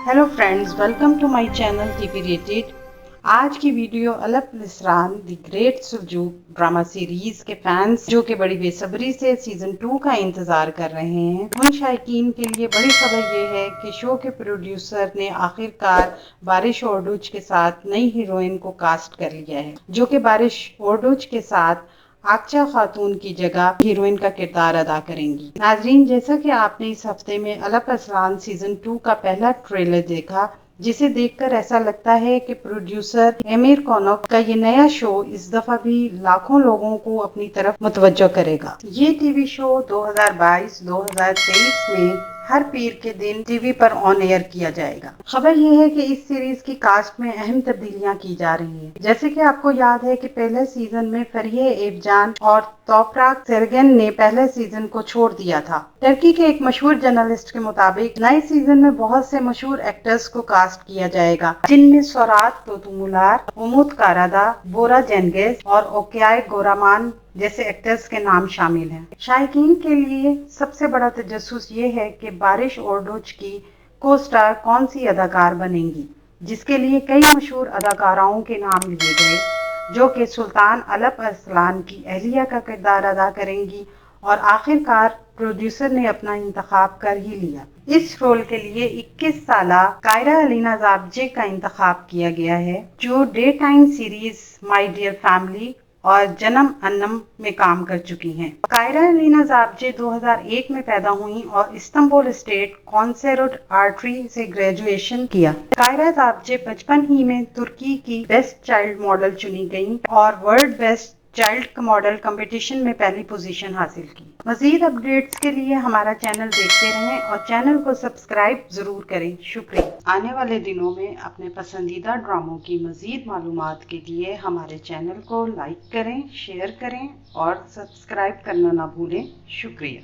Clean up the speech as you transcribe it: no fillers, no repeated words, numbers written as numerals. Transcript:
Hello friends, welcome to my channel TV rated. आज की video Alp Arslan the great Seljuk drama series के fans जो कि बड़ी बेसब्री से सीजन 2 का इंतजार कर रहे हैं, उन शायकीन के लिए बड़ी खबर ये है कि शो के प्रोड्यूसर ने आखिरकार बारिश ओरडूज के साथ नई हीरोइन को कास्ट कर लिया है, जो कि बारिश ओरडूज के साथ आकचा खातून की जगह हीरोइन का किरदार अदा करेंगी। नाजरीन, जैसा कि आपने इस हफ्ते में अलप लिसरान सीजन 2 का पहला ट्रेलर देखा, जिसे देखकर ऐसा लगता है कि प्रोड्यूसर एमिर कौनक का ये नया शो इस दफा भी लाखों लोगों को अपनी तरफ मुतवज्जो करेगा। ये टीवी शो 2022-2023 में हर पीर के दिन टीवी पर ऑन एयर किया जाएगा। खबर यह है कि इस सीरीज की कास्ट में अहम तब्दीलियां की जा रही हैं। जैसे कि आपको याद है कि पहले सीजन में फरिया एबजान और तोपराक सेरगन ने पहले सीजन को छोड़ दिया था। टर्की के एक मशहूर जर्नलिस्ट के मुताबिक नए सीजन में बहुत से मशहूर एक्टर्स को कास्ट किया जाएगा, जिनमें सोरात तोतुमुलार, उमुद कारादा, बोरा जेनगेज और ओक्याय गोरामान जैसे एक्टर्स के नाम शामिल हैं। शायकीन के लिए सबसे बड़ा तजस्सुस ये है कि बारिश ओरडूज की को स्टार कौन सी अदाकार बनेंगी, जिसके लिए कई मशहूर अदाकाराओं के नाम लिए गए, जो कि सुल्तान अलप अरसलान की अहलिया का किरदार अदा करेंगी। और आखिरकार प्रोड्यूसर ने अपना इंतखाब कर ही लिया। इस रोल के लिए 21 साला कायरा अलीना जाबजे का इंतखाब किया गया है, जो day time series my dear family और जन्म अन्नम में काम कर चुकी हैं। कायरा अलीना जाबजे 2001 में पैदा हुई और इस्तांबुल स्टेट कॉन्सेर्ट आर्टरी से ग्रेजुएशन किया। कायरा जाबजे बचपन ही में तुर्की की बेस्ट चाइल्ड मॉडल चुनी गई और world best child model competition में पहली पोजीशन हासिल की। मजीद अपडेट्स के लिए हमारा चैनल देखते रहें और चैनल को सब्सक्राइब जरूर करें। शुक्रिया। आने वाले दिनों में अपने पसंदीदा ड्रामों की मजीद मालूमात के लिए हमारे चैनल को लाइक करें, शेयर करें और सब्सक्राइब करना ना भूलें। शुक्रिया।